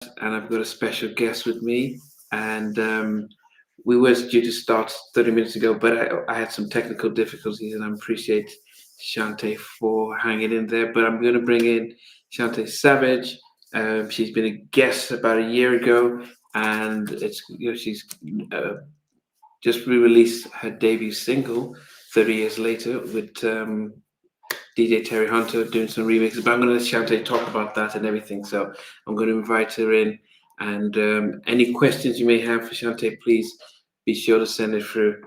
and I've got a special guest with me. And we were due to start 30 minutes ago, but I had some technical difficulties, and I appreciate Chantay for hanging in there. But I'm going to bring in Chantay Savage. She's been a guest about a year ago, and she's uh, just re-released her debut single 30 years later with DJ Terry Hunter doing some remixes. But I'm going to let Chantay talk about that and everything. So I'm going to invite her in. And any questions you may have for Chantay, please be sure to send it through.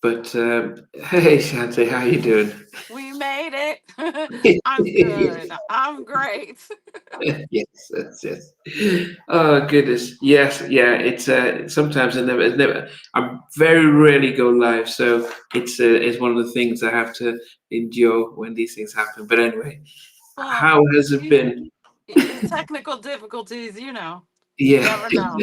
But hey, Chantay, how you doing? We made it. I'm good. I'm great. Yes, yes, yes. Oh goodness, yes, yeah. It's sometimes it never. I very rarely go live, so it's one of the things I have to endure when these things happen. But anyway, Well, how has it you been? technical difficulties, you Yeah, never know.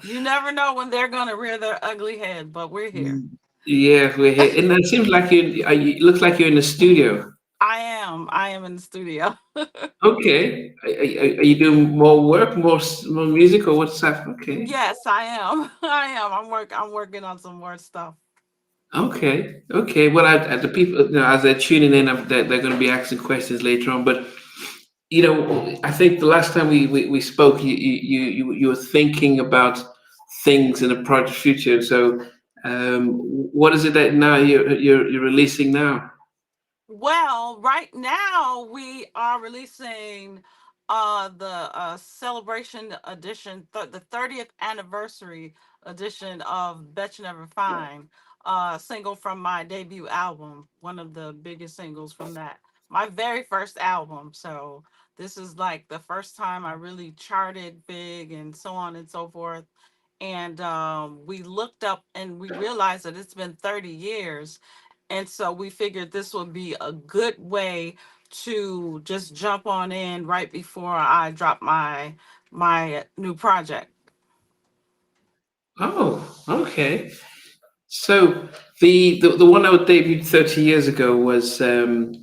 You never know when they're gonna rear their ugly head, but we're here. yeah, we're here, and it seems like it looks like you're in the studio. I am. I am in the studio. Okay, are you doing more work, more music, or what's that? Okay. Yes, I am. I am. I'm working on some more stuff. Okay, okay. Well, the people, as they're tuning in, they're going to be asking questions later on. But I think the last time we spoke, you were thinking about things in the project future. So, what is it that now you're releasing now? Well, right now we are releasing the celebration edition, the 30th anniversary edition of Bet You Never Find, single from my debut album, one of the biggest singles from that. My very first album. So this is like the first time I really charted big and so on and so forth. And we looked up and we realized that it's been 30 years, and so we figured this would be a good way to just jump on in right before I drop my new project. Oh, okay. So the one that debuted 30 years ago was so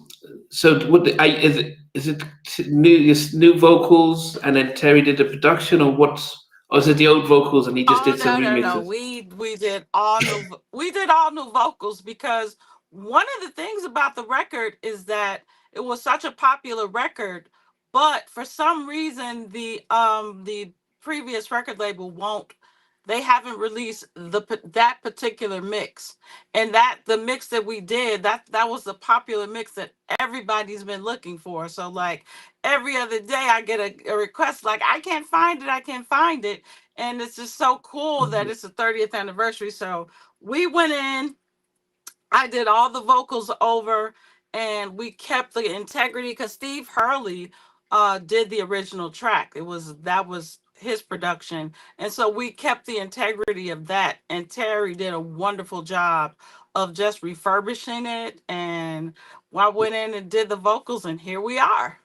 is it new vocals and then Terry did the production, or is it the old vocals and he just Oh did some no, no, no. remixes? We did all new vocals because one of the things about the record is that it was such a popular record, but for some reason the previous record label won't they haven't released that particular mix. And that the mix that we did, that was the popular mix that everybody's been looking for. So like every other day I get a request like I can't find it, I can't find it, and it's just so cool that it's the 30th anniversary. So we went in, I did all the vocals over, and we kept the integrity because Steve Hurley did the original track. That was his production, and so we kept the integrity of that. And Terry did a wonderful job of just refurbishing it. And I went in and did the vocals, and here we are.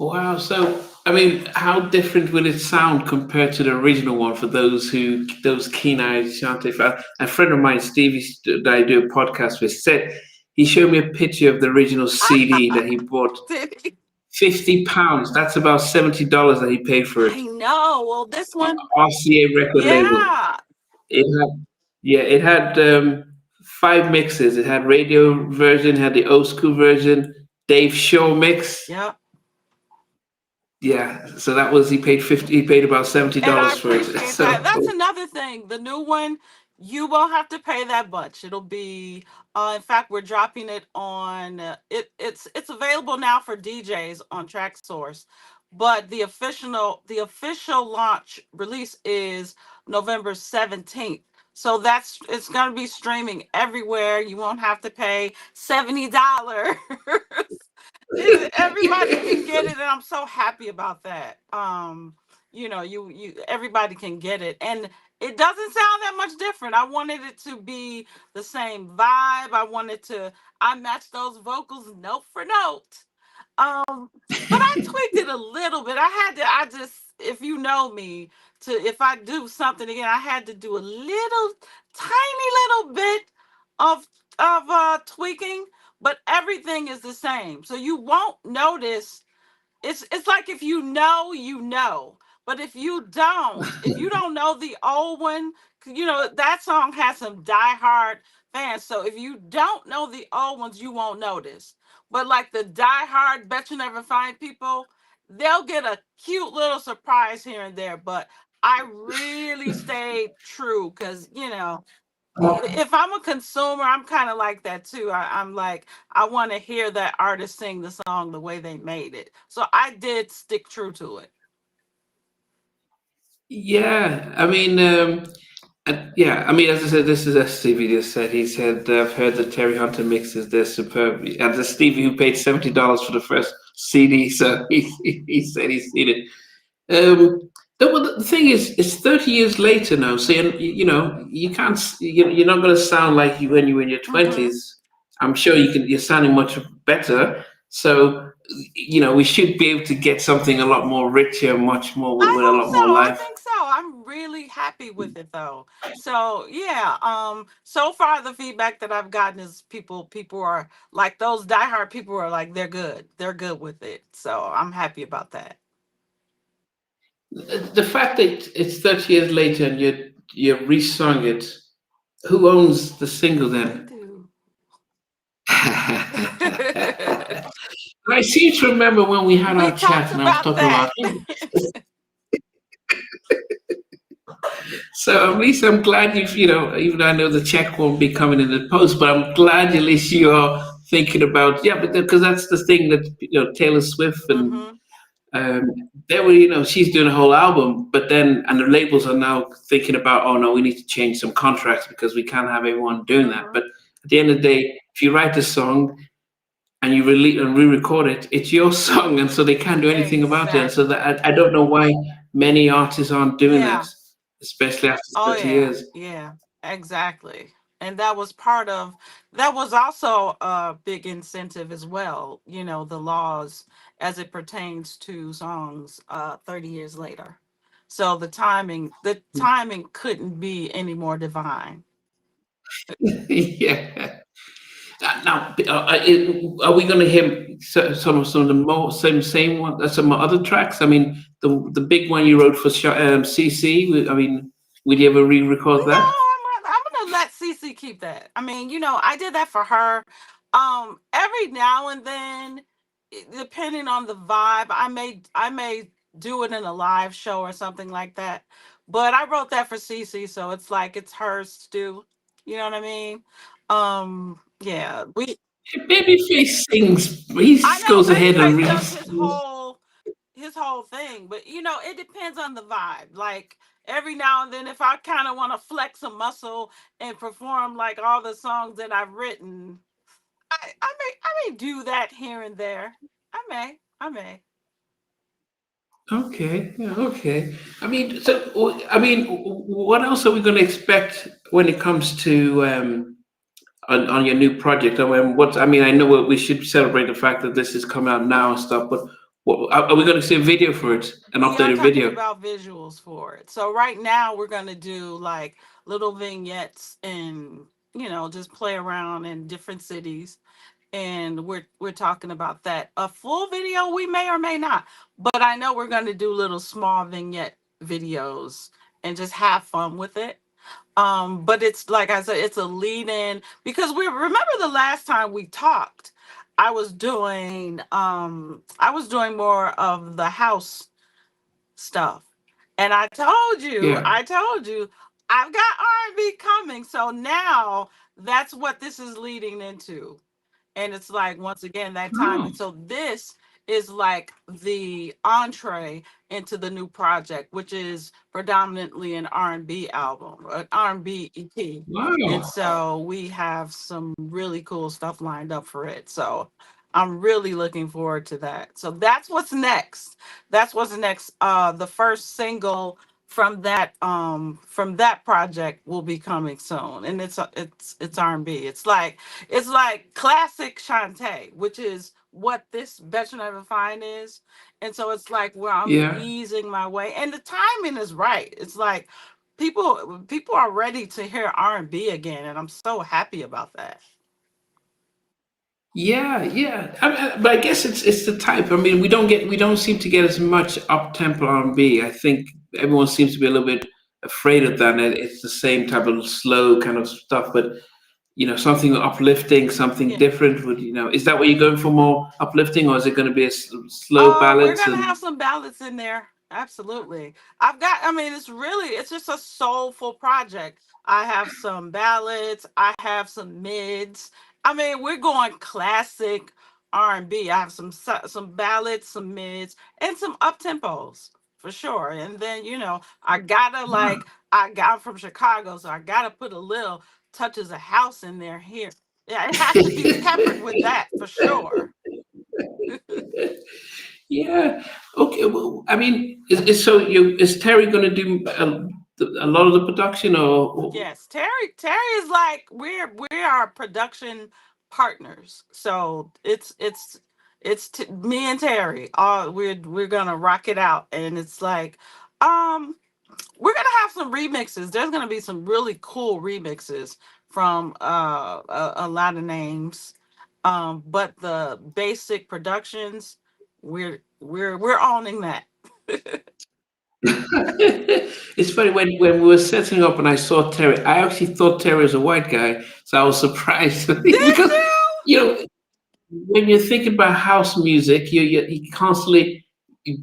Wow. So, I mean, how different will it sound compared to the original one for those keen-eyed Shantae fans? A friend of mine, Stevie, that I do a podcast with, said he showed me a picture of the original CD that he bought. Did he? £50. That's about $70 that he paid for I it. know. Well, this one, RCA record label. yeah. It had, yeah, it had five mixes. It had radio version, had the old school version, Dave Shaw mix. Yep. Yeah, so that was he paid about seventy And I dollars for it. appreciate that. So That's another thing. The new one, you won't have to pay that much. It'll be, in fact, we're dropping it on. It's available now for DJs on Track Source, but the official launch release is November 17th. So it's going to be streaming everywhere. You won't have to pay $70. Everybody can get it, and I'm so happy about that. You everybody can get it, and it doesn't sound that much different. I wanted it to be the same vibe. I matched those vocals note for note. But I tweaked it a little bit. I just, if you know me, if I do something again, I had to do a little tiny little bit of tweaking, but everything is the same. So you won't notice it's like if you know, you know. But if you don't know the old one, you know that song has some diehard fans. So if you don't know the old ones, you won't notice. But like the diehard Bet You Never Find people, they'll get a cute little surprise here and there. But I really stayed true because if I'm a consumer, I'm kind of like that too. I'm like, I want to hear that artist sing the song the way they made it. So I did stick true to it. Yeah, I mean, yeah, I mean, as I said, this is as Stevie just said. He said, "I've heard the Terry Hunter mixes; they're superb." And the Stevie who paid $70 for the first CD, so he said he's seen it. Well, the thing is, it's 30 years later now, so you can't, you're not going to sound like you when you were in your Mm-hmm. 20s. I'm sure you're sounding much better. So, we should be able to get something a lot more richer, much more I with a hope lot so. more I life. think so. I'm really happy with it though. So yeah, so far the feedback that I've gotten is people are like those diehard people are like they're good. They're good with it. So I'm happy about that. The fact that it's 30 years later and you resung it, who owns the single We then? do. I seem to remember when we had We our talked chat and I was about talking that. about. So at least I'm glad even though I know the check won't be coming in the post, but I'm glad at least you're thinking about, yeah, but because that's the thing that, Taylor Swift and Mm-hmm. um, they were, she's doing a whole album, but then, and the labels are now thinking about, oh no, we need to change some contracts because we can't have everyone doing that. Mm-hmm. But at the end of the day, if you write a song and you release and re-record it, it's your song, and so they can't do anything about it. And so Exactly. that I don't know why many artists aren't doing that, Yeah. especially after Oh 30 yeah. years. Yeah. Exactly. And that was part of that was also a big incentive as well, the laws as it pertains to songs 30 years later. So the timing couldn't be any more divine. Yeah. Now, are we going to hear some of the more same one, some other tracks? I mean, the big one you wrote for CC. I mean, would you ever re-record No, that? I'm gonna let Cece keep that. I mean, I did that for her. Every now and then, depending on the vibe, I may do it in a live show or something like that. But I wrote that for Cece, so it's like it's hers too. You know what I mean? Yeah, we. Babyface sings. He I know goes ahead and Babyface does reads. his whole thing, but it depends on the vibe. Like every now and then, if I kind of want to flex a muscle and perform like all the songs that I've written, I may do that here and there. I may. Okay, yeah, okay. I mean, what else are we going to expect when it comes to on your new project? I mean, I know we should celebrate the fact that this is coming out now and stuff, but are we going to see a video for it? An We are updated talking video? about visuals for it. So right now we're gonna do like little vignettes and just play around in different cities, and we're talking about that. A full video we may or may not, but I know we're going to do little small vignette videos and just have fun with it. But it's like I said, it's a lead in because we remember the last time we talked. I was doing more of the house stuff, and Yeah. I told you, I've got R&B coming. So now that's what this is leading into, and it's like once again that time. Oh, And so this is like the entree into the new project, which is predominantly an R&B album, an R&B EP. And wow. so we have some really cool stuff lined up for it. So I'm really looking forward to that. So that's what's next. That's what's next. The first single from that project will be coming soon, and it's R&B. It's like classic Chantay, which is what this Bet You Never Find is. And so it's like where I'm Yeah. easing my way. And the timing is right. It's like people are ready to hear R&B again, and I'm so happy about that. Yeah, yeah. But I guess it's the type. I mean, we don't seem to get as much up tempo R&B. I think everyone seems to be a little bit afraid of that. And it's the same type of slow kind of stuff. But something uplifting, something Yeah. different. Is that what you're going for? More uplifting, or is it going to be slow We're ballads gonna and? have some ballads in there. Absolutely. I mean, it's just a soulful project. I have some ballads. I have some mids. I mean, we're going classic R&B. I have some ballads, some mids, and some up tempos for sure. And then I gotta I'm from Chicago, so I gotta put a little touches of house in there here. Yeah, it has to be peppered with that for sure. Yeah. Okay. Well, I mean, is Terry going to do a lot of the production, or? Yes, Terry is like we are production partners. So me and Terry. We're gonna rock it out, and it's like, um, we're gonna have some remixes. There's gonna be some really cool remixes from a lot of names. But the basic productions, we're owning that. It's funny when we were setting up and I saw Terry. I actually thought Terry was a white guy, so I was surprised Did because you? you know when you're thinking about house music, you constantly,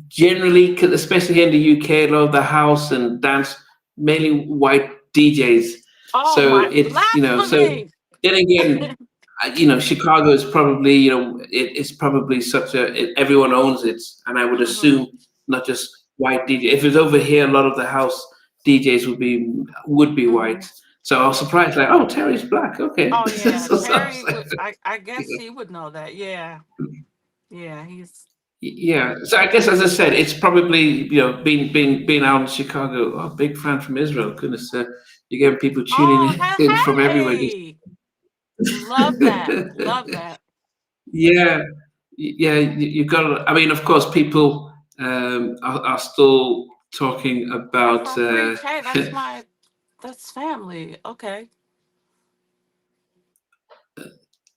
generally, 'cause especially here in the UK, a lot of the house and dance mainly white DJs. Oh So my it's so blasphemy! then again, Chicago is probably it's probably everyone owns it, and I would Hmm. assume not just white DJ. If it's over here, a lot of the house DJs would be Hmm. white. So I was surprised, like, oh, Terry's black. Okay, Oh yeah, so, Terry would. I guess he would know that. Yeah, yeah. He's. yeah. So I guess, as I said, it's probably being out in Chicago. Oh, big fan from Israel. Goodness, you're getting people tuning Oh in from everywhere. hey, love that. Love that. Yeah, yeah. You got to. I mean, of course, people are still talking about. Afro preach. Hey, that's family. Okay.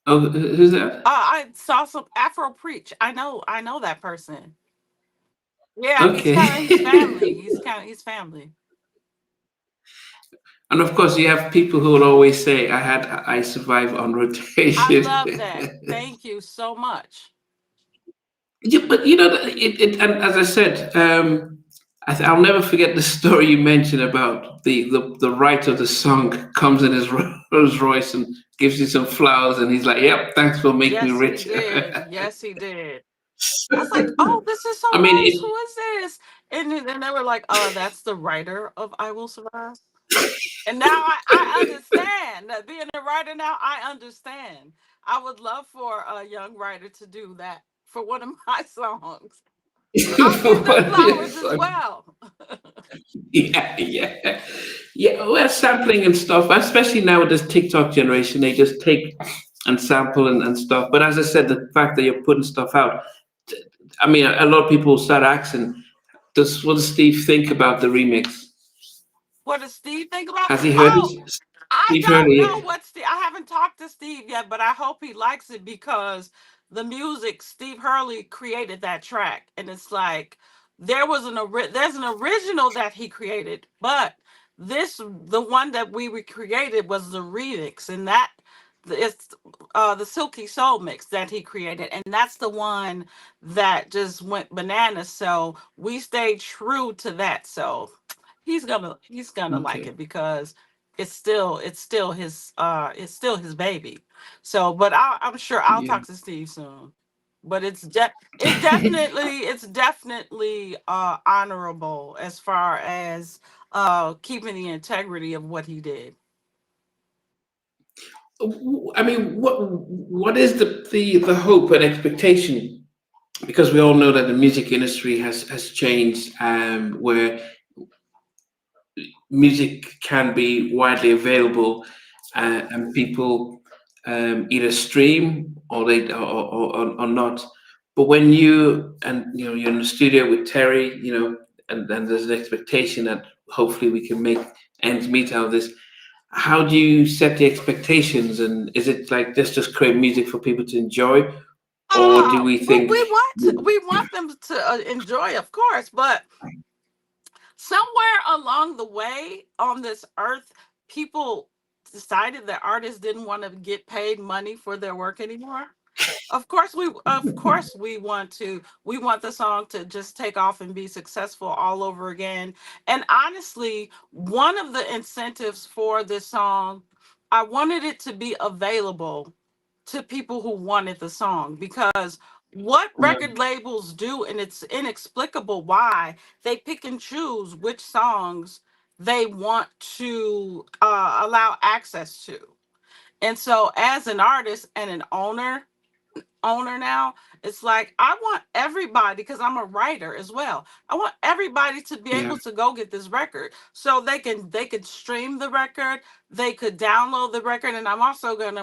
Oh, who's that? I saw some Afro preach. I know that person. Yeah, he's Okay. kind of he's family. He's family. And of course, you have people who will always say, I survive on I rotation." love that. Thank you so much. Yeah, but and as I said, I'll never forget the story you mentioned about the writer of the song comes in his Rolls Royce and gives you some flowers, and he's like, "Yep, thanks for making me Yes, he rich." did. Yes, he did. I was like, "Oh, this is so I mean, nice. Who is this?" And they were like, that's the writer of I Will Survive." And now I understand that being a writer now, I understand. I would love for a young writer to do that for one of my songs. I'll give them flowers as well. yeah, yeah, yeah. Well, sampling and stuff, especially now with this TikTok generation, they just take and sample and stuff. But as I said, the fact that you're putting stuff out, I mean, a lot of people start asking, what does Steve think about the remix? What does Steve think about? Has he heard Oh, it? I Steve heard don't it. know what Steve. I haven't talked to Steve yet, but I hope he likes it because the music Steve Hurley created that track, and it's like there's an original that he created, but the one that we recreated was the remix, and it's the Silky Soul mix that he created, and that's the one that just went bananas. So we stayed true to that. So he's gonna like Okay. it because it's still his baby. So, but I'm sure I'll Yeah. talk to Steve soon. But it's definitely honorable as far as keeping the integrity of what he did. I mean, what is the hope and expectation? Because we all know that the music industry has changed, where music can be widely available, and people either stream or they or not. But when you're in the studio with Terry, and there's an expectation that hopefully we can make ends meet out of this. how do you set the expectations? And is it like let's just create music for people to enjoy, or do we Well, think? we want them to enjoy, of course, but somewhere along the way on this earth, people decided that artists didn't want to get paid money for their work anymore. Of course we want to, we want the song to just take off and be successful all over again. And honestly, one of the incentives for this song, I wanted it to be available to people who wanted the song, because what Yeah, record labels do, and it's inexplicable why, they pick and choose which songs they want to allow access to. And so as an artist and an owner now, it's like I want everybody, because I'm a writer as well, I want everybody to be yeah, able to go get this record, so they could stream the record, they could download the record. And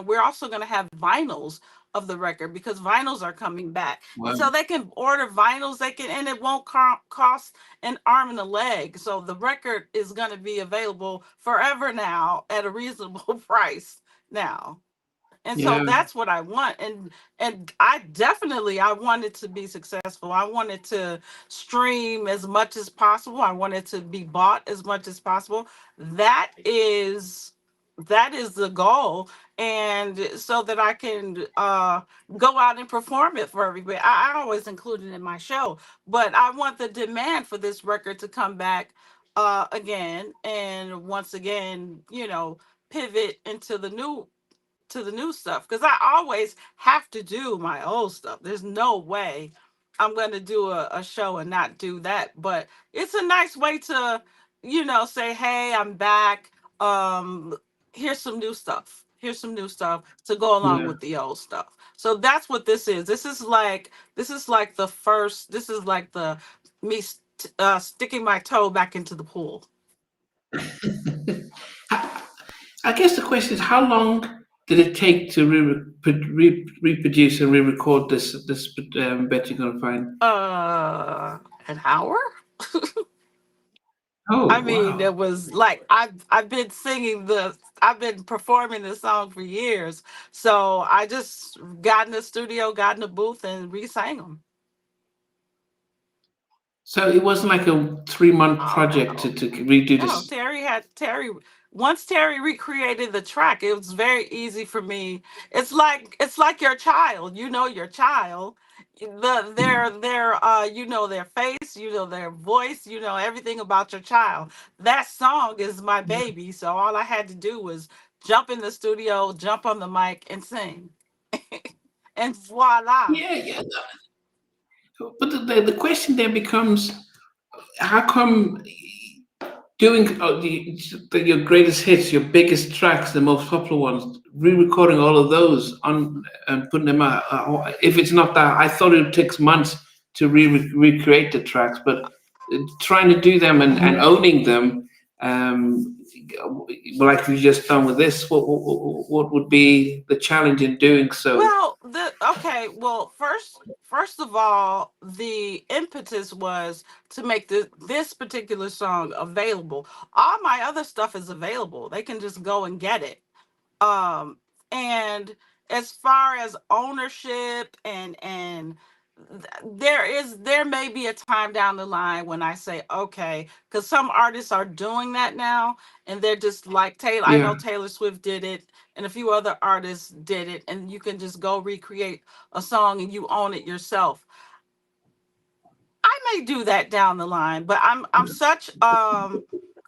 we're also gonna have vinyls of the record, because vinyls are coming back, and well, so they can order vinyls, they can, and it won't cost an arm and a leg. So the record is going to be available forever now at a reasonable price now. And so yeah, that's what I want. And I wanted to be successful. I wanted to stream as much as possible. I wanted to be bought as much as possible. That is that is the goal. And so that I can go out and perform it for everybody. I always include it in my show, but I want the demand for this record to come back again, and once again, pivot into the new stuff, because I always have to do my old stuff. There's no way I'm going to do a show and not do that. But it's a nice way to, say, hey, I'm back. Um, here's some new stuff. Here's some new stuff to go along yeah. with the old stuff. So that's what this is. This is like the first. This is like the me sticking my toe back into the pool. I, I guess the question is, how long did it take to reproduce and re-record this bet you're gonna find? An hour. Oh I mean, wow! it was like I've been performing this song for years. So I just got in the studio, got in the booth, and re-sang them. So it wasn't like a 3 month Oh project no. to redo No, this. Terry. Once Terry recreated the track, it was very easy for me. It's like your child. You know your child. You know their face, you know their voice, you know everything about your child. That song is my baby, so all I had to do was jump in the studio, jump on the mic, and sing, and voila. Yeah, yeah. But the question then becomes, how come doing your greatest hits, your biggest tracks, the most popular ones, re-recording all of those on and putting them out? If it's not that, I thought it takes months to recreate the tracks, but trying to do them and owning them, um, like we just done with this, what would be the challenge in doing so? Well, first of all, the impetus was to make this particular song available. All my other stuff is available. They can just go and get it. um and as far as ownership, and there may be a time down the line when I say okay, because some artists are doing that now, and they're just like Taylor. I know Yeah, Taylor Swift did it, and a few other artists did it, and you can just go recreate a song and you own it yourself. I may do that down the line, but I'm such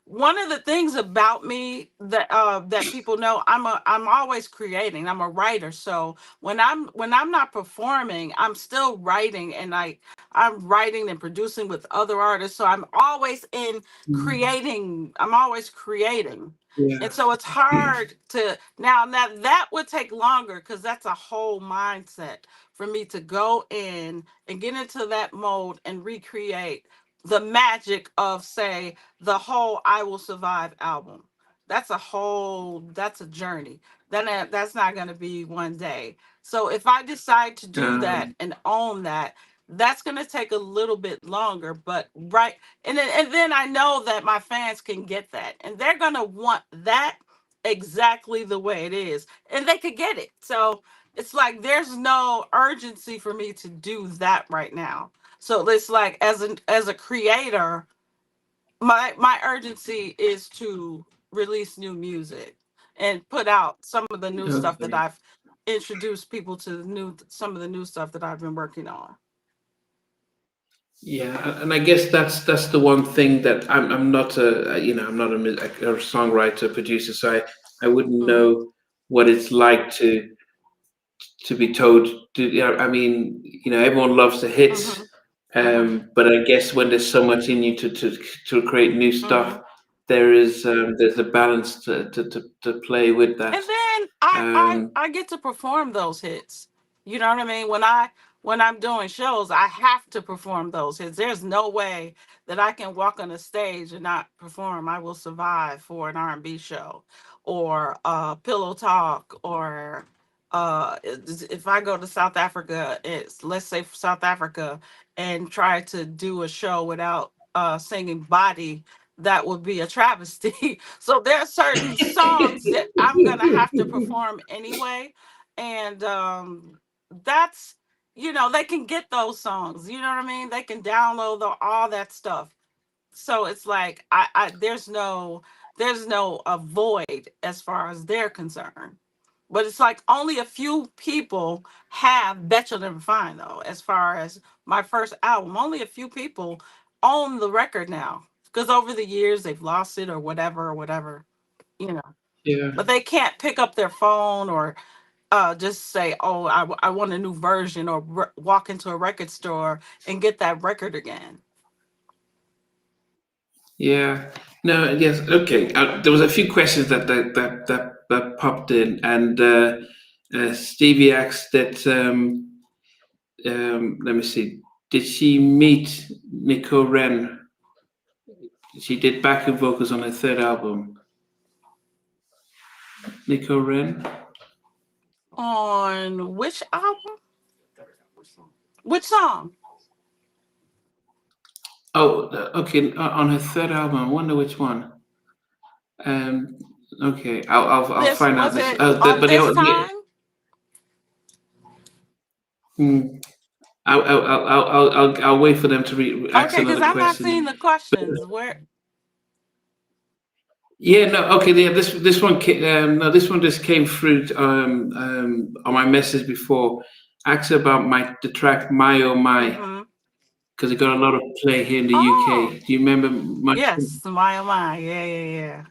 one of the things about me that people know, I'm always creating. I'm a writer. So when I'm not performing, I'm still writing, and I'm writing and producing with other artists. So I'm always in creating. I'm always creating. yeah, And so it's hard to now that would take longer, because that's a whole mindset for me to go in and get into that mode and recreate the magic of, say, the whole I Will Survive album. That's a journey. That's not going to be one day. So if I decide to do that um, and own that, that's going to take a little bit longer, but right. And then I know that my fans can get that, and they're going to want that exactly the way it is, and they could get it. So it's like there's no urgency for me to do that right now. So it's like as a creator, my urgency is to release new music and put out some of the new stuff that Okay. I've introduced people to the new some of the new stuff that I've been working on. Yeah, and I guess that's the one thing that I'm not I'm not a songwriter producer, so I wouldn't Hmm. know what it's like to be told. I mean, everyone loves the hits, Hmm. Hmm. but I guess when there's so much in you to create new stuff, Hmm. there's a balance to play with that. And then I Um, I get to perform those hits. You know what I mean? When I'm doing shows, I have to perform those hits. There's no way that I can walk on a stage and not perform. I will survive for an R&B show or pillow talk or if I go to South Africa, it's let's say South Africa and try to do a show without singing body, that would be a travesty. So there are certain songs that I'm gonna have to perform anyway, and that's they can get those songs. You know what I mean? They can download all that stuff. So it's like I there's no void as far as they're concerned. But it's like only a few people have Bet You'll Never Find though. As far as my first album, only a few people own the record now because over the years they've lost it or whatever, you know. yeah. But they can't pick up their phone or just say, "Oh, I want a new version," or walk into a record store and get that record again. Yeah. No. Yes. Okay. There was a few questions that popped in, and Stevie asked that. Let me see. Did she meet Nico Ren? She did backing vocals on her third album. Nico Ren. On which album? Which song? Oh, okay. On her third album. I wonder which one. Um. Okay. I'll This find out was this. it on But they, this yeah. time? Hmm. I'll wait for them to ask Okay, because another I'm not seeing question. the questions. Where? Yeah, no, okay, yeah, this one, no, this one just came through on my message before. Asked about the track "My Oh My" Mm-hmm. because it got a lot of play here in the Oh, UK. Do you remember my? yes, my oh my, yeah, yeah, yeah.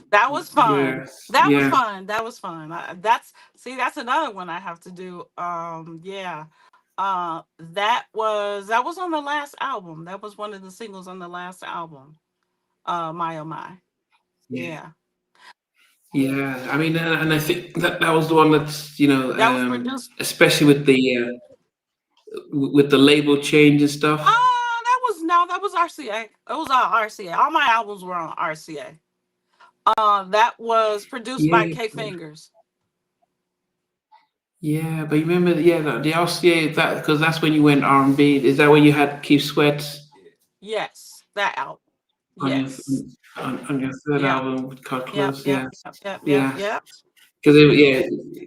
That was fun. Yeah, That was yeah, fun. That was fun. That's see, that's another one I have to do. Yeah. That was on the last album. That was one of the singles on the last album. My oh my. yeah, Yeah. yeah. I mean, and I think that was the one that's That was produced. especially with the label change and stuff. That was no, that was RCA. It was RCA. All my albums were on RCA. That was produced by Yeah, K Fingers. yeah, but you remember, yeah, the RCA that because that's when you went R&B. Is that when you had Keith Sweat Yes, that album. on your Yes. on your third Yep. album with Cut Yep. Close? Yep. Yeah, Yep. Yep. Yep. yeah. Yep. Because yeah,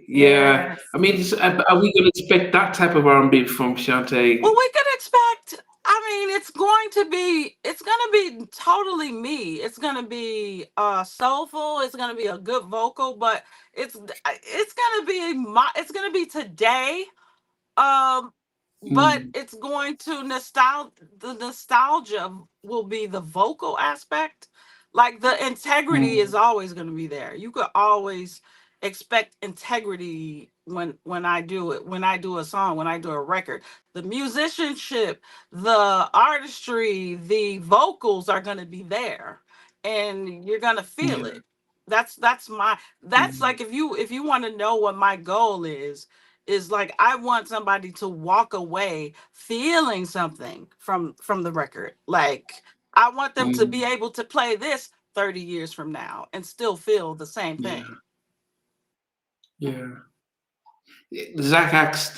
yeah. Yes. I mean, are we going to expect that type of R&B from Well, Chantay? we could expect. I mean, it's going to be. It's going to be totally me. It's going to be soulful. It's going to be a good vocal, but it's going to be my. It's going to be today. Um, but Mm, it's going to nostalgia. The nostalgia will be the vocal aspect. Like the integrity is mm, always going to be there. You could always expect integrity when I do it. When I do a song, when I do a record, the musicianship, the artistry, the vocals are going to be there, and you're going to feel yeah, it. That's yeah, like if you want to know what my goal is like I want somebody to walk away feeling something from the record. Like I want them to be mm, able to play this 30 years from now and still feel the same yeah, thing. yeah. Zach asked,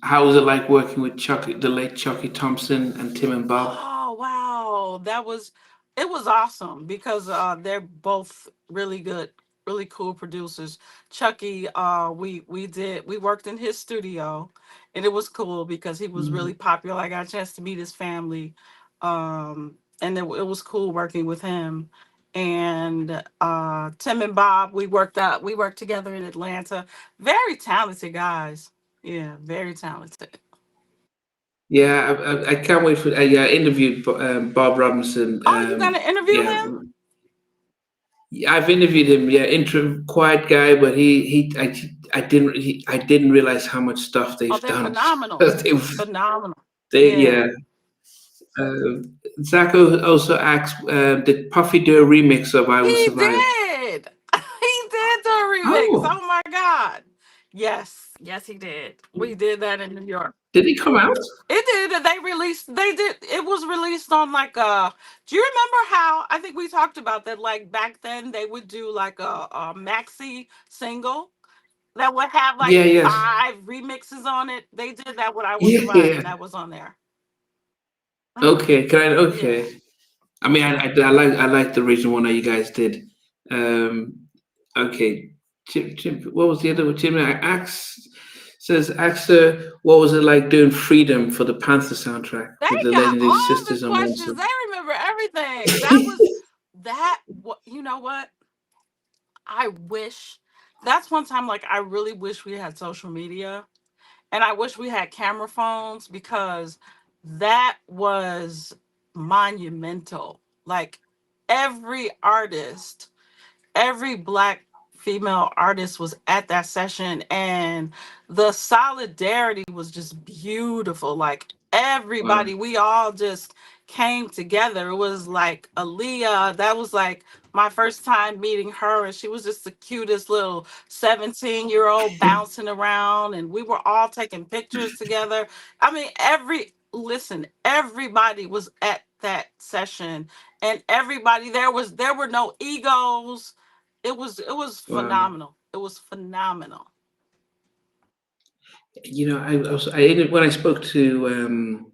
how was it like working with the late Chucky Thompson and Tim and Bob? Oh wow, that was It was awesome because they're both really good, really cool producers. Chucky, we worked in his studio, and it was cool because he was really Mm. popular. I got a chance to meet his family, and it was cool working with him. And Tim and Bob, we worked together in Atlanta. Very talented guys. Yeah, very talented. Yeah, I can't wait for. Yeah, I interviewed Bob Robinson. Oh, you got to interview Yeah, him? yeah, I've interviewed him. Yeah, intro quiet guy, but I didn't realize how much stuff Oh, they've they're done. phenomenal. they, Phenomenal. Yeah. yeah. Uh, Zach also asked, did Puffy do a remix of "I Will He Survive"? did. He did do a remix. Oh, Oh my God. Yes. Yes, he did. We did that in New York. did he come out? It did. They did. It was released on like do you remember how, I think we talked about that, like back then they would do like a maxi single that would have like Yeah, yes, five remixes on it? They did that with I Will yeah, Survive, yeah. and that was on there. Mhm. Okay, can I? Yeah. Okay. I mean, I like the original one that you guys did. Um, okay, what was the other one? Jim Axe says, "Axa, what was it like doing Freedom for the Panther soundtrack They with the got legendary all the sisters on one questions. song?" They remember everything. That was that. What, you know what? I wish. That's one time, like, I really wish we had social media, and I wish we had camera phones, because that was monumental. Like, every artist, every black female artist was at that session, and the solidarity was just beautiful. Like, Wow, everybody, we all just came together. It was like Aaliyah, that was like my first time meeting her, and she was just the cutest little 17-year-old bouncing around, and we were all taking pictures together. I mean, everybody was at that session, and everybody, there were no egos. It was wow. phenomenal. It was phenomenal. You know, when I spoke to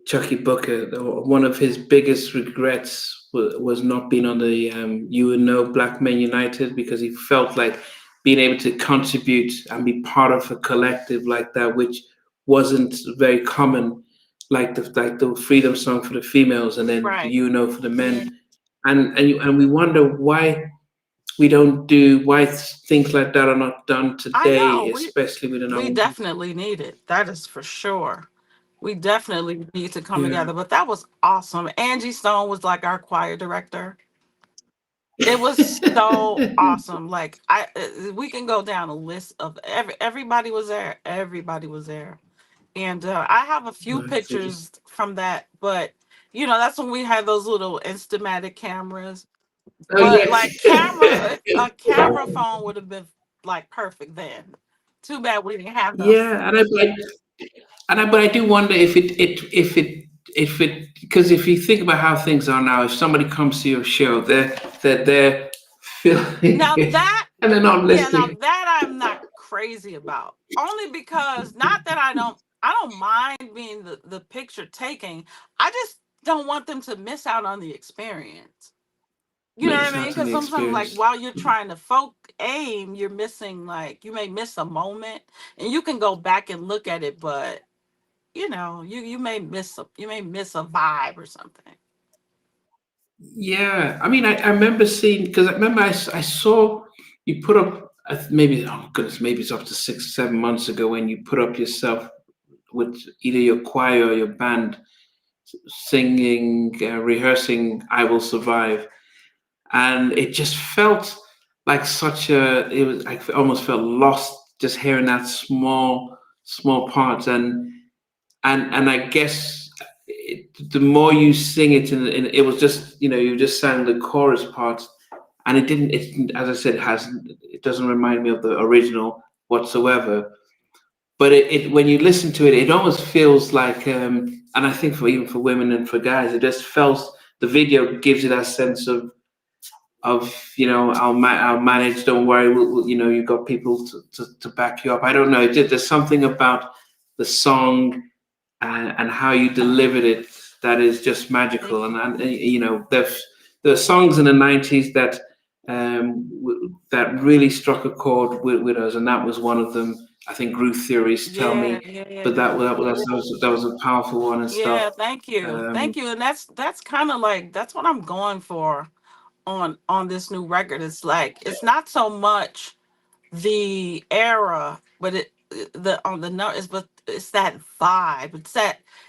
Chucky Booker, one of his biggest regrets was not being on the Black Men United, because he felt like being able to contribute and be part of a collective like that, which wasn't very common, like the Freedom Song for the females, and then the Right. for the men, and we wonder why things like that are not done I know. today, We especially within our we own. definitely need it. That is for sure. We definitely need to come Yeah. together. But that was awesome. Angie Stone was like our choir director. It was so awesome. Like, we can go down a list of everybody was there. Everybody was there. And I have a few Right, thank you. pictures from that, but that's when we had those little Instamatic cameras. Oh But yes. like, a camera phone would have been like perfect then. Too bad we didn't have those. Yeah, but I do wonder if it because if you think about how things are now, if somebody comes to your show, they're filming Now it that, and they're not yeah, now listening. that I'm not crazy about. Only because, not that I don't mind being the picture taking. I just don't want them to miss out on the experience. You know what Miss I mean? out on Because the sometimes, like, experience. while you're trying to folk aim, you're missing, like, you may miss a moment, and you can go back and look at it, but you may miss a vibe or something. Yeah, I mean, I remember seeing because I remember I saw you put up maybe oh goodness maybe it's up to 6 7 months ago when you put up yourself with either your choir or your band singing rehearsing "I Will Survive," and it just felt like such a it was I almost felt lost just hearing that small part and I guess the more you sing it and it was just you just sang the chorus part and it as I said it doesn't remind me of the original whatsoever but it when you listen to it it almost feels like and I think for even for women and for guys it just felt the video gives you that sense of I'll manage. Don't worry. You've got people to back you up. I don't know. There's something about the song and how you delivered it. that is just Thank magical. you. And you know, there are songs in the '90s that that really struck a chord with us, and that was one of them. I think Groove Theories Tell Yeah, Me, yeah, but that was a powerful one and stuff. yeah. Thank you, Um, thank you. And that's kind of like that's what I'm going for on this new record. It's like it's not so much the era, but it the on the note is but it's that vibe.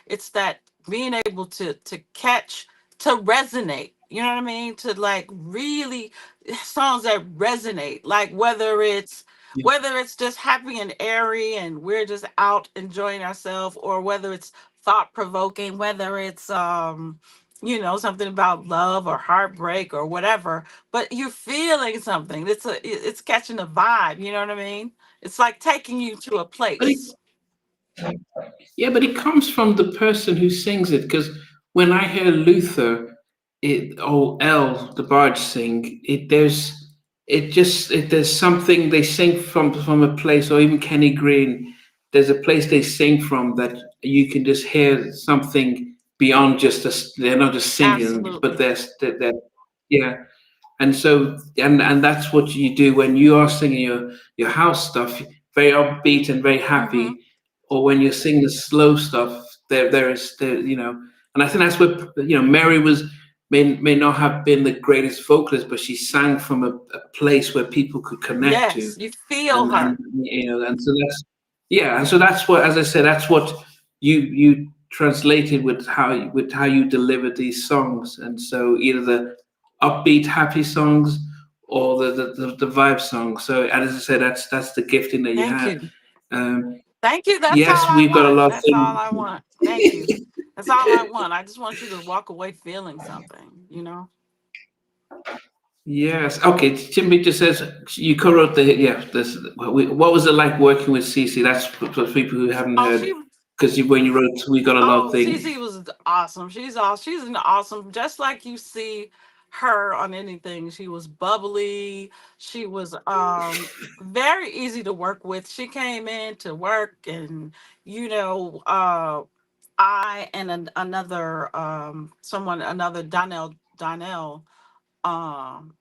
It's that being able to catch to resonate. You know what I mean? To like really songs that resonate. Like whether it's just happy and airy and we're just out enjoying ourselves, or whether it's thought provoking, whether it's something about love or heartbreak or whatever, but you're feeling something. It's catching a vibe, you know what I mean? It's like taking you to a but it, place. yeah, but it comes from the person who sings it. Because when I hear Luther, the barge sing, there's something they sing from a place, or even Kenny Green, there's a place they sing from that you can just hear something beyond just us. They're not just singing, but Absolutely. they're yeah. And so and that's what you do when you are singing your house stuff, very upbeat and very Mm-hmm. happy, or when you're singing the slow stuff, there, you know. And I think that's what, you know, Mary was, may not have been the greatest vocalist, but she sang from a place where people could connect to. Yes, you feel And her. you know, and so that's, yeah, and so that's what, as I said, that's what you translated with how you delivered these songs. And so either the upbeat happy songs, or the vibe songs. So, and as I said, that's the gifting that you Thank had. you. um Thank you. That's all yes, I we've got a want. lot of That's all things. I want. Thank you. That's all I want. I just want you to walk away feeling something, you know? Yes. Okay. Timmy just says you co-wrote the, yeah. This, what was it like working with Cece? That's for people who haven't Oh, heard, because when you wrote "We Got a Love" oh, thing. Cece was awesome. She's an awesome, just like you see her on anything. She was bubbly. She was very easy to work with. She came in to work, and you know, I and another another Donnell um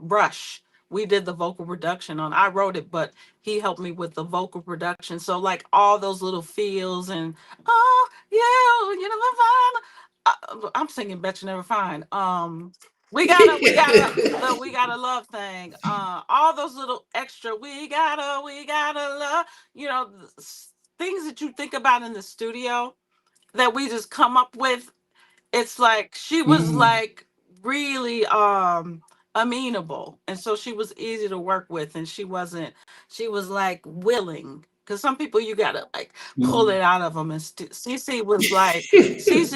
Brush. We did the vocal production on. I wrote it, but he helped me with the vocal production. So like all those little feels and oh yeah, you never find. I'm singing "Bet You Never Find." We gotta love thing. All those little extra. We gotta love. You know, things that you think about in the studio that we just come up with. It's like she was Mm, like really amenable, and so she was easy to work with, and she was like willing, because some people you gotta like pull mm. it out of them, and Cece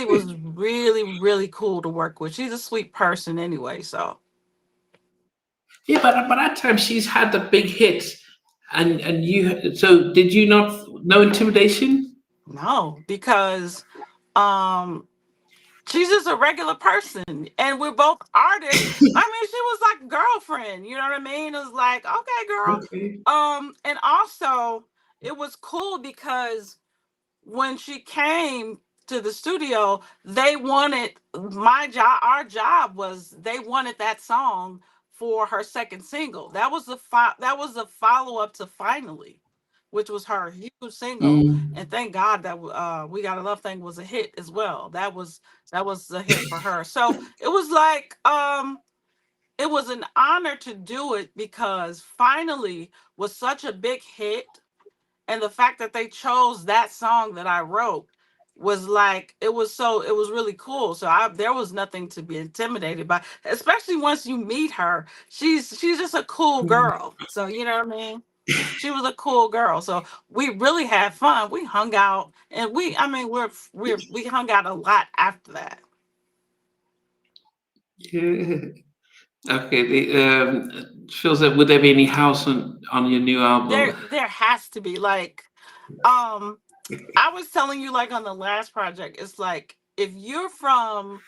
was really really cool to work with. She's a sweet person anyway, so Yeah, but at times she's had the big hits, and you. So did you not, no intimidation? no, because um she's just a regular person, and we're both artists. I mean, she was like girlfriend, you know what I mean? It was like, okay, girl. Okay. And also it was cool because when she came to the studio, they wanted my job. Our job was they wanted that song for her second single. That was the follow up to Finally, which was her huge single. Mm, And thank God that We Got a Love Thing was a hit as well. That was a hit for her. So it was like it was an honor to do it because Finally was such a big hit, and the fact that they chose that song that I wrote was like it was really cool. So there was nothing to be intimidated by, especially once you meet her. She's just a cool mm. girl. So you know what I mean? She was a cool girl. So we really had fun. We hung out, and we hung out a lot after that. Yeah. Okay. Feels that, would there be any house on your new album? There has to be like um I was telling you like on the last project, it's like if you're from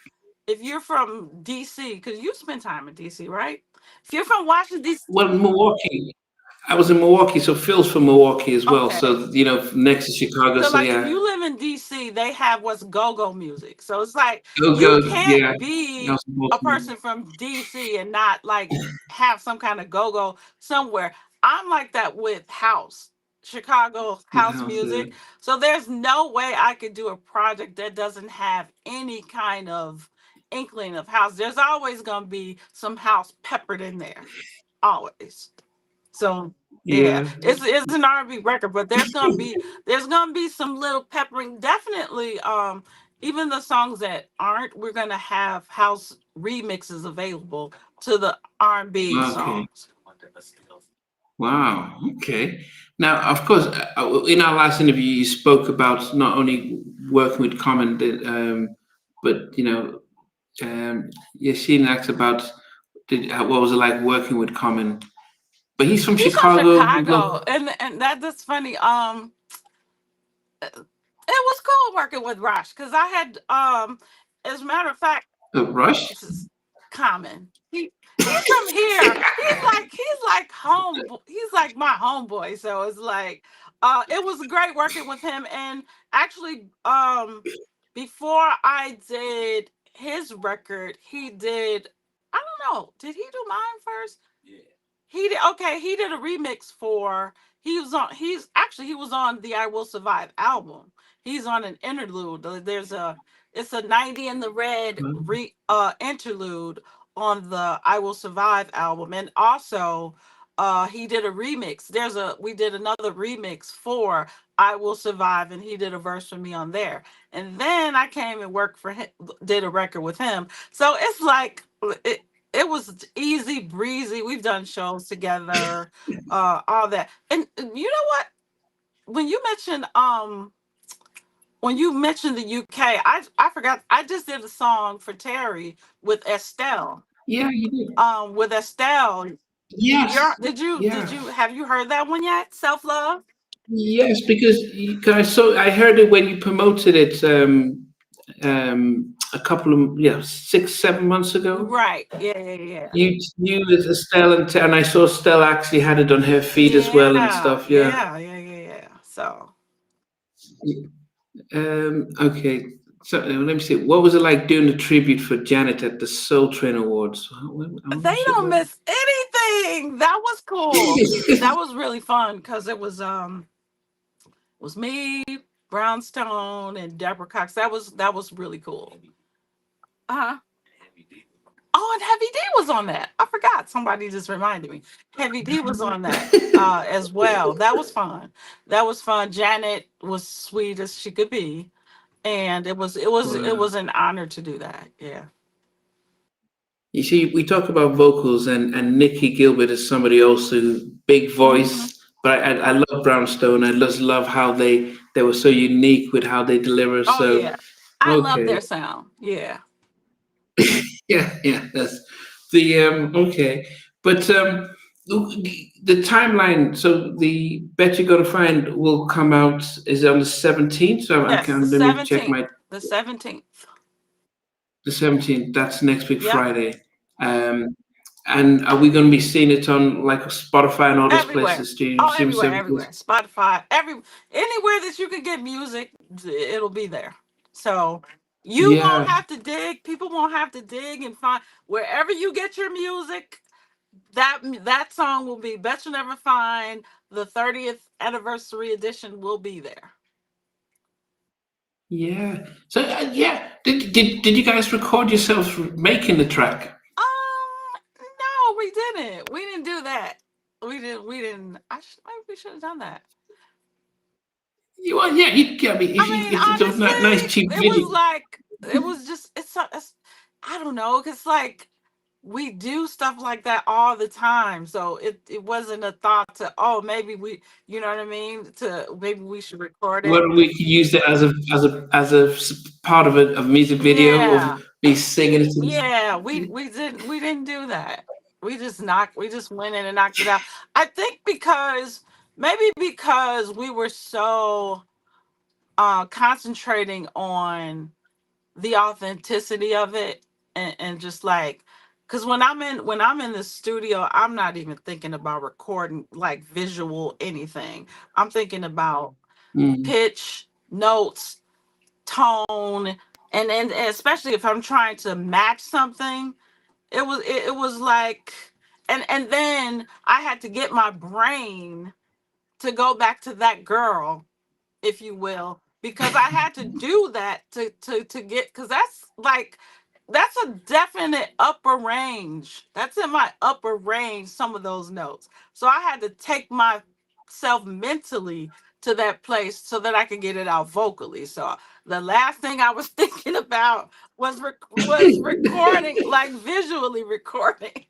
DC, because you spend time in DC, right? If you're from Washington DC, Well, Milwaukee. I was in Milwaukee, so Phil's from Milwaukee as well. Okay. So next to Chicago. So So like if yeah, you live in DC, they have what's go-go music. So it's like go you go. Yeah, can't I be was in a Baltimore. person from DC and not like have some kind of go-go somewhere. I'm like that with house, Chicago With house house. Yeah. music. So there's no way I could do a project that doesn't have any kind of inkling of house. There's always going to be some house peppered in there. Always. So yeah, Yeah. it's an R&B record, but there's gonna be some little peppering. Definitely, even the songs that aren't, we're gonna have house remixes available to the R&B Okay. songs. Wow. Okay. Now, of course, in our last interview, you spoke about not only working with Common, but Yashin asked about what was it like working with Common. But he's from He's from Chicago. Chicago, and that's funny. It was cool working with Rosh because I had as a matter of fact, Rush. this is Common. He's from here. He's like home. He's like my homeboy. So it's like it was great working with him. And actually, before I did his record, he did. I don't know. Did he do mine first? He did okay. He did a remix for. He was on. He was on the I Will Survive album. He's on an interlude. There's a it's a 90 in the Red interlude on the I Will Survive album, and also he did a remix. We did another remix for I Will Survive, and he did a verse for me on there. And then I came and worked for him, did a record with him. So it's like it was easy breezy. We've done shows together, all that. And you know what? When you mentioned the UK, I forgot I just did a song for Terry with Estelle. Yeah, you did. With Estelle. Yes. Did Yeah. you have you heard that one yet? Self Love? Yes, because I heard it when you promoted it a couple of 6 7 months ago. Right. Yeah, yeah, yeah. You with Estelle and I saw Estelle actually had it on her feed as well and Yeah, stuff. Yeah. yeah, yeah, yeah, yeah. So Okay. So let me see. What was it like doing the tribute for Janet at the Soul Train Awards? they don't miss anything. That was cool. That was really fun because it was me, Brownstone, and Deborah Cox. That was really cool. Uh-huh. Oh, and Heavy D was on that. I forgot. Somebody just reminded me. Heavy D was on that as well. That was fun. That was fun. Janet was sweet as she could be, and it was Wow. an honor to do that. Yeah. You see, we talk about vocals, and Nikki Gilbert is somebody else who big Hmm. voice. But I love Brownstone. I just love how they were so unique with how they deliver. Oh So yeah, I love okay, their sound. Yeah. yeah, that's the okay. But the timeline. So the Bet You're Gonna Find will come out is on the 17th. So I Yes, the can let me check 17th. my The 17th. the 17th. That's next week Yep. Friday. Um, and are we going to be seeing it on like Spotify and all those Everywhere. places, streaming Oh, streaming everywhere, services? everywhere. Spotify, anywhere that you can get music, it'll be there. So you won't Yeah, have to dig. People won't have to dig and find wherever you get your music. That song will be Bet You Never Find. The 30th anniversary edition will be there. yeah. So yeah, did you guys record yourselves making the track? No, we didn't. We didn't do that. We didn't. We didn't. Maybe we should have done that. Well, yeah, I mean, I mean, if it's a nice cheap honestly, it video. was like it was just I don't know, cause like we do stuff like that all the time, so it wasn't a thought to maybe you know what I mean to maybe we should record it. Well, we could use it as a part of a music video of Yeah, me singing it. yeah, we didn't do that. We just went in and knocked it out. I think because we were so concentrating on the authenticity of it and just like Because when I'm in the studio, I'm not even thinking about recording like visual anything. I'm thinking about Mm. pitch, notes, tone, and especially if I'm trying to match something, it was like, and then I had to get my brain to go back to that girl, if you will, because I had to do that to get, because that's a definite upper range. That's in my upper range, some of those notes. So I had to take myself mentally to that place so that I could get it out vocally. So the last thing I was thinking about was recording, like visually recording.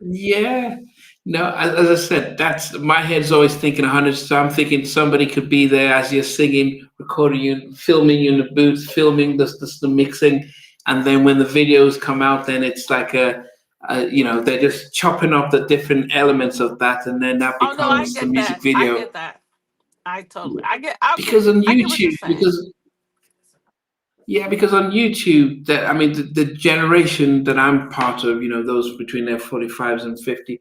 Yeah. No, as I said, that's my head's always thinking 100. So I'm thinking somebody could be there as you're singing, recording you, filming you in the booth, filming the mixing, and then when the videos come out, then it's like they're just chopping up the different elements of that, and then that Oh no, I becomes the get music that. I video. get that. I get Because on I get what you're YouTube, saying. because yeah, because on YouTube, that I mean, the generation that I'm part of, those between their 45s and 50,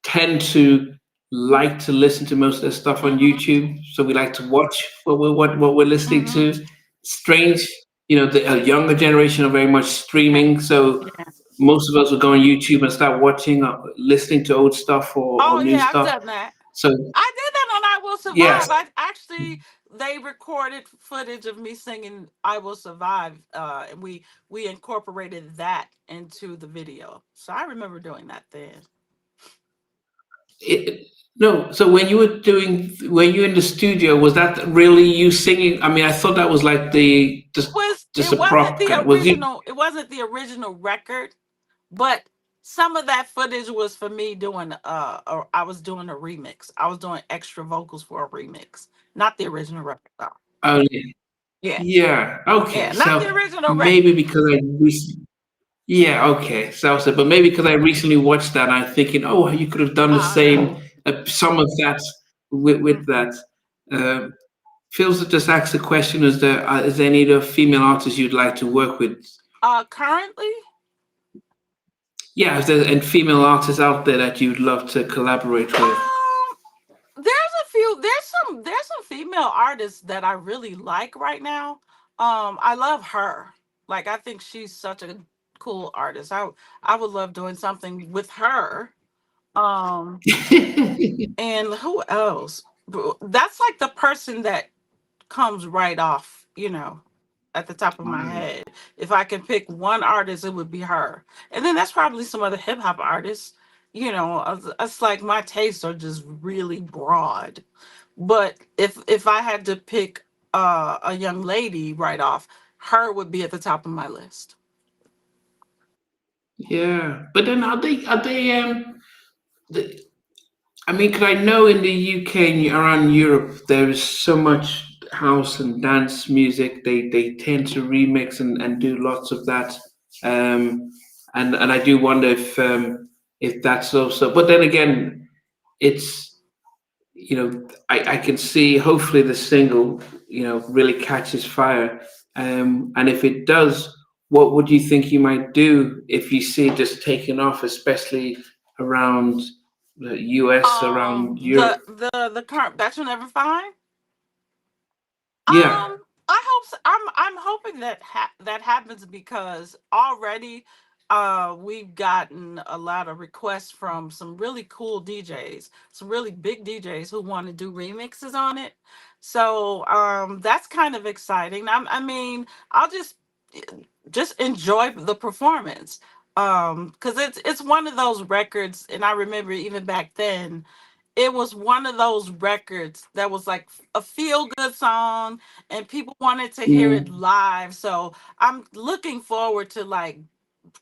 tend to like to listen to most of their stuff on Mhm. YouTube. So we like to watch what we're listening Mhm. to. Strange, the younger generation are very much Yeah. streaming. So Yeah. most of us will go on YouTube and start watching, listening to old stuff or Oh new yeah, I've stuff. done that. So I did that on I Will yes, Survive. I actually they recorded footage of me singing I Will Survive, and we incorporated that into the video. So I remember doing that then. it, no. So when you were in the studio, was that really you singing? I mean, I thought that was like the just It a wasn't prop. the Was you? original, it wasn't the original record, but some of that footage was for me doing or I was doing a remix. I was doing extra vocals for a remix, not the original record though. Oh, Yeah. yeah. Okay. Yeah, not the So original maybe record. because yeah. Okay. So but maybe because I recently watched that, I'm thinking, oh, you could have done the Oh no. same, some of that with Mm-mm. that. Um, Phil's just asked the question: is there any other female artists you'd like to work with? Currently, Yeah, is there and female artists out there that you'd love to collaborate with? there's a few. There's some female artists that I really like right now. I love her. Like I think she's such a cool artist. I would love doing something with her. Um, and who else? That's like the person that comes right off, at the top of my head. If I can pick one artist, it would be her. And then that's probably some other hip hop artists. It's like my tastes are just really broad. But if I had to pick a young lady right off, her would be at the top of my list. Yeah, but then the, I mean, 'cause I know in the UK and around Europe there is so much house and dance music. They tend to remix and do lots of that. Um, and I do wonder if that's also. But then again, it's I can see hopefully the single really catches fire. And if it does, what would you think you might do if you see it just taking off, especially around the US, around The Europe? the current Bachelor Never Fine. Yeah. I hope so. I'm hoping that happens because already we've gotten a lot of requests from some really cool DJs, some really big DJs who want to do remixes on it. So that's kind of exciting. I mean, I'll just enjoy the performance. Because it's one of those records, and I remember even back then it was one of those records that was like a feel good song and people wanted to hear it Mm. live. So I'm looking forward to like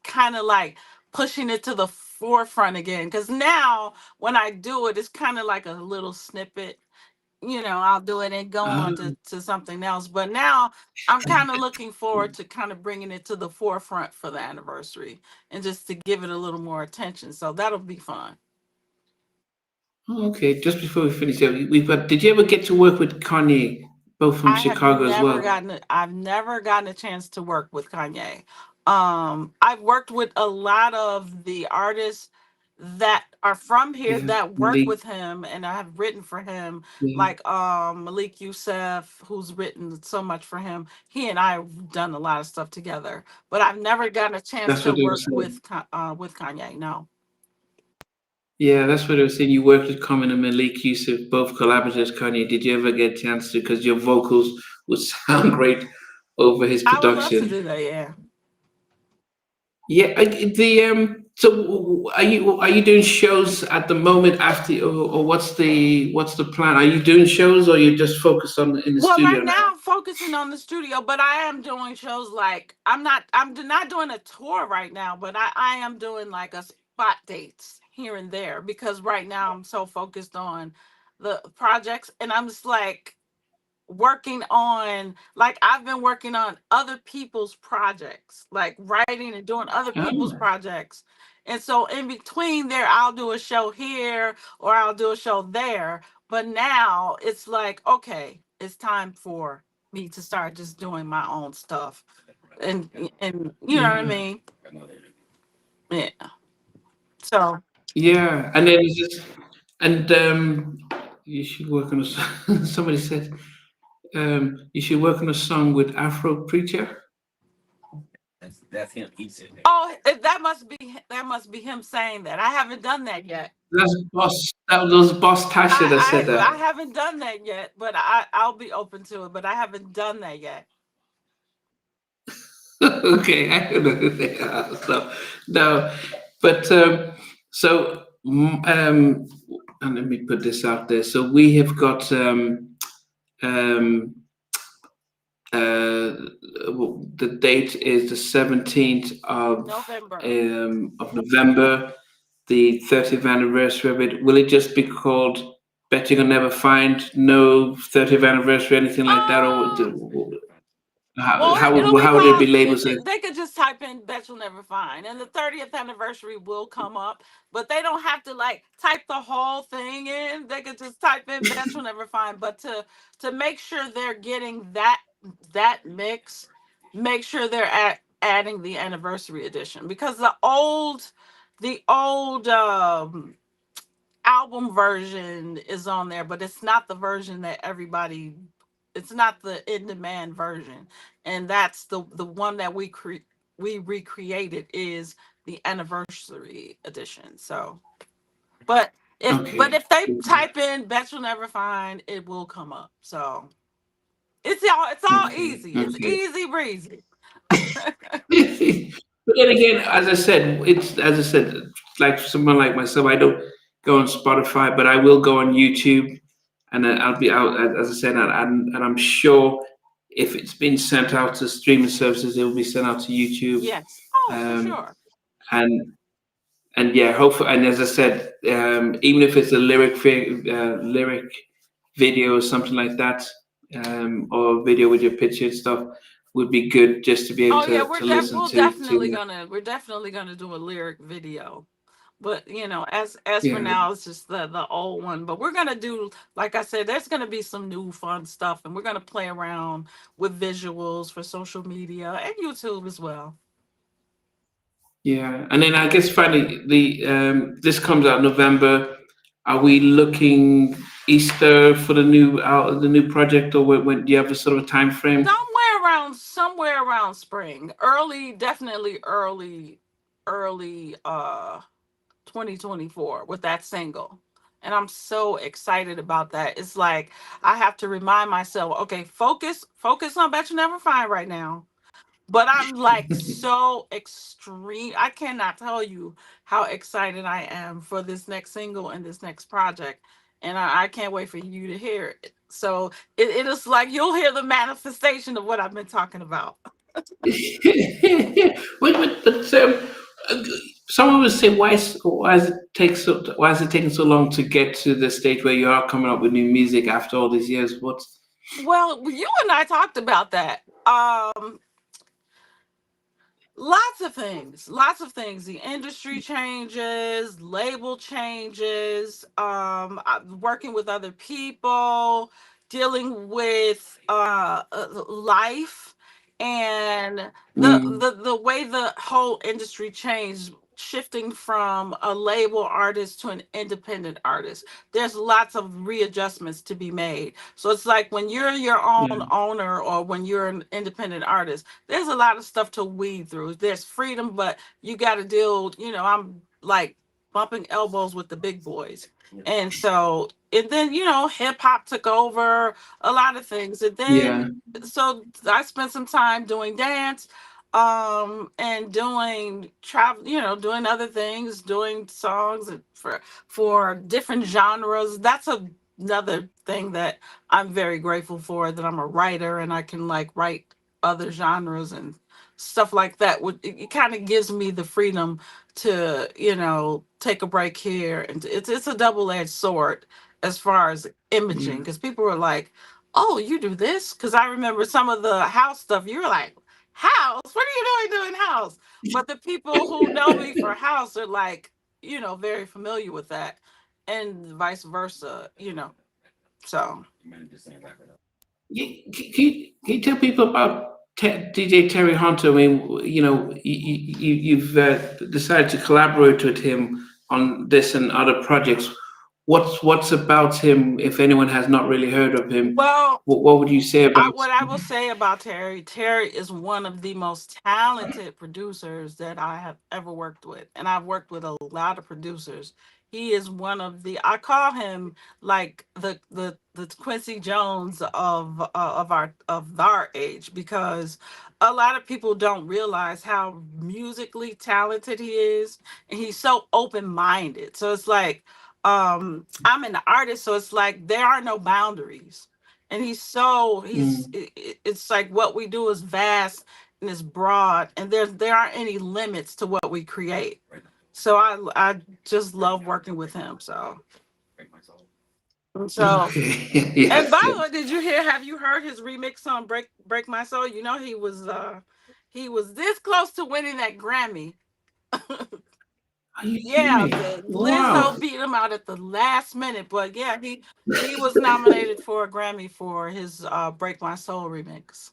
kind of like pushing it to the forefront again, because now when I do it, it's kind of like a little snippet. I'll do it and go on Ah, to something else, but now I'm kind of looking forward to kind of bringing it to the forefront for the anniversary and just to give it a little more attention, so that'll be fun. okay. Just before we finish, we've got. Did you ever get to work with Kanye, both from I have Chicago as never well? gotten I've never gotten a chance to work with Kanye. I've worked with a lot of the artists that are from here Yeah, that work Malik. with him, and I have written for him, Yeah, like Malik Youssef, who's written so much for him. He and I have done a lot of stuff together, but I've never gotten a chance that's to what they were work saying. with Kanye. No. Yeah, that's what they were saying. You worked with Common and Malik Yusuf, both collaborators. Kanye, did you ever get a chance to? Because your vocals would sound great over his I would love to production. do that, yeah. Yeah, the So, are you doing shows at the moment after, or what's the plan? Are you doing shows, or you just focused on in the Well, right studio now now? I'm focusing on the studio, but I am doing shows like not doing a tour right now, but I am doing like a spot dates here and there because right now I'm so focused on the projects and I'm just like working on like I've been working on other people's projects, like writing and doing other people's Oh, projects. And so in between there I'll do a show here or I'll do a show there. But now it's like, okay, it's time for me to start just doing my own stuff. And you know what I yeah, mean? Yeah. So yeah. And then it's just and you should work on a. Somebody said you should work on a song with Afro Preacher. oh, that must be him saying that. I haven't done that yet. That's boss. That was boss Tasha that said I that. haven't done that yet, but I'll be open to it. But I haven't done that yet. Okay, I don't know who they are. So no, but and let me put this out there. So we have got um, uh, the date is the 17th November. of November, the 30th anniversary of it. Will it just be called "Bet You'll Never Find"? No 30th anniversary, anything like that, or Um, well, it'll be how would it be called. labeled? So, They could just type in "Bet You'll Never Find," and the 30th anniversary will come up. But they don't have to like type the whole thing in. They could just type in "Bet You'll Never Find." But to make sure they're getting that mix, make sure they're adding the anniversary edition because the old album version is on there, but it's not the version that everybody. It's not the in demand version, and that's the one that we recreated is the anniversary edition. So, but okay. if they type in "Bet You'll Never Find," it will come up. So it's all Okay, easy. It's okay. easy breezy. But then again, as I said, like someone like myself, I don't go on Spotify, but I will go on YouTube, and then I'll be out as I said, and I'm sure if it's been sent out to streaming services, it will be sent out to YouTube, Yes. Oh, for um, sure. and yeah, hopefully, and as I said, even if it's a lyric video or something like that, or video with your picture and stuff, would be good just to be able Oh yeah, to listen to. we're definitely gonna do a lyric video. But as for Yeah, now, it's just the old one. But we're gonna do, like I said, there's gonna be some new fun stuff, and we're gonna play around with visuals for social media and YouTube as well. yeah, and then I guess finally the this comes out November. Are we looking Easter for the new project, or when do you have a sort of time frame? Somewhere around spring, early, definitely early 2024 with that single. And I'm so excited about that. It's like I have to remind myself, okay, focus on Bet You Never Find right now. But I'm like so extreme. I cannot tell you how excited I am for this next single and this next project. And I can't wait for you to hear it. So it is like you'll hear the manifestation of what I've been talking about. But uh, someone would say, why is it taking so long to get to the stage where you are coming up with new music after all these years? What's Well, you and I talked about that. Lots of things. The industry changes, label changes, working with other people, dealing with life. and Mm, the way the whole industry changed, shifting from a label artist to an independent artist, there's lots of readjustments to be made. So it's like when you're your own yeah. owner or when you're an independent artist, there's a lot of stuff to weed through. There's freedom, but you got to deal, I'm like bumping elbows with the big boys. And so, and then, hip hop took over a lot of things. And then, Yeah. so I spent some time doing dance, and doing travel, doing other things, doing songs for different genres. That's another thing that I'm very grateful for, that I'm a writer and I can like write other genres and stuff like that. It kind of gives me the freedom to, take a break here, and it's a double-edged sword as far as imaging, Mm. because people were like, oh, you do this? Because I remember some of the house stuff, you were like, house? What are you doing house? But the people who know me for house are like, very familiar with that, and vice versa, so. Can you tell people about DJ Terry Hunter? I mean, you've decided to collaborate with him on this and other projects. What's about him? If anyone has not really heard of him, Well, what would you say about? what I will say about Terry is one of the most talented producers that I have ever worked with, and I've worked with a lot of producers. He is one of the, I call him like the Quincy Jones of our age, because a lot of people don't realize how musically talented he is, and he's so open minded. So it's like, I'm an artist, so it's like there are no boundaries, and Mm, it's like what we do is vast and it's broad, and there aren't any limits to what we create. So I just love working with him. So okay. and by Yes. the way, did you hear, have you heard his remix on Break My Soul? He was this close to winning that Grammy. Are you Yeah, kidding? the Wow. Lizzo beat him out at the last minute, but yeah, he was nominated for a Grammy for his Break My Soul remix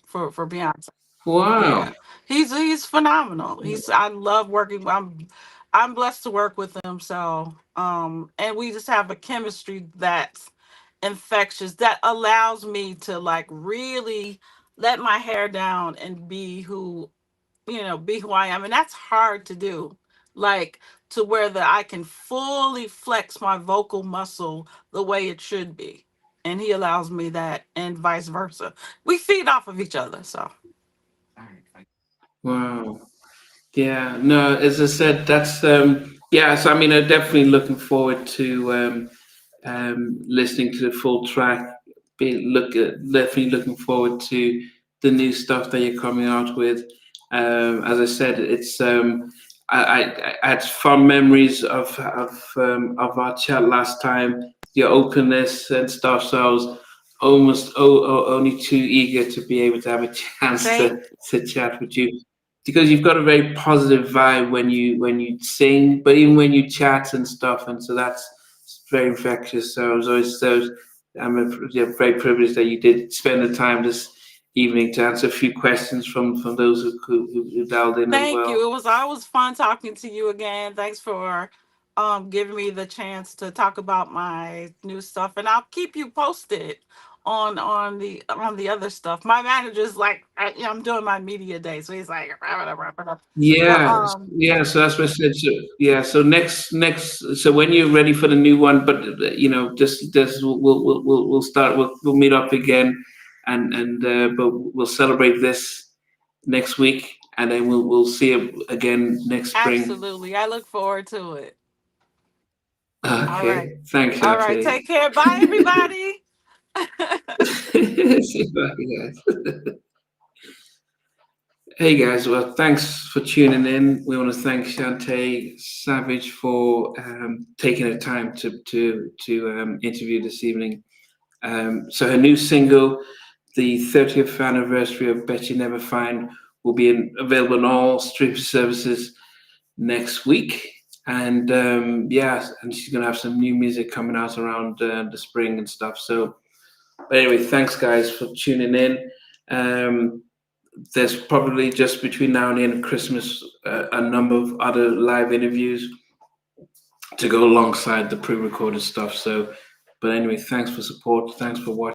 for Beyonce. Wow. Yeah, he's phenomenal. I love working. I'm blessed to work with him. So and we just have a chemistry that's infectious, that allows me to like really let my hair down and be who I am, and that's hard to do. Like, to where that I can fully flex my vocal muscle the way it should be, and he allows me that, and vice versa. We feed off of each other. So Wow. Yeah, no, as I said, that's yeah. So I mean, I'm definitely looking forward to listening to the full track. Definitely looking forward to the new stuff that you're coming out with. As I said, it's I had fond memories of our chat last time, your openness and stuff. So I was almost only too eager to be able to have a chance thank to chat with you, because you've got a very positive vibe when you sing, but even when you chat and stuff, and so that's very infectious. So I was always so yeah, very privileged that you did spend the time this evening to answer a few questions from those who dialed in as Thank well. you. It was always fun talking to you again. Thanks for giving me the chance to talk about my new stuff, and I'll keep you posted on the other stuff. My manager's like, I'm doing my media day, so he's like, but Yeah, yeah. So that's what I said. So yeah. So next. So when you're ready for the new one, but just we'll start. We'll meet up again, and but we'll celebrate this next week, and then we'll see you again next spring. absolutely, I look forward to it. All right, Okay. Thanks, all right. Shante. Take care. Bye, everybody. See you back, guys. Hey guys, well, thanks for tuning in. We want to thank Chantay Savage for taking the time to interview this evening. So her new single, the 30th anniversary of Bet You Never Find, will be available on all streaming services next week. And yeah, and she's gonna have some new music coming out around the spring and stuff. So, but anyway, thanks guys for tuning in. Um, there's probably just between now and the end of Christmas a number of other live interviews to go alongside the pre-recorded stuff. So, but anyway, thanks for support. Thanks for watching.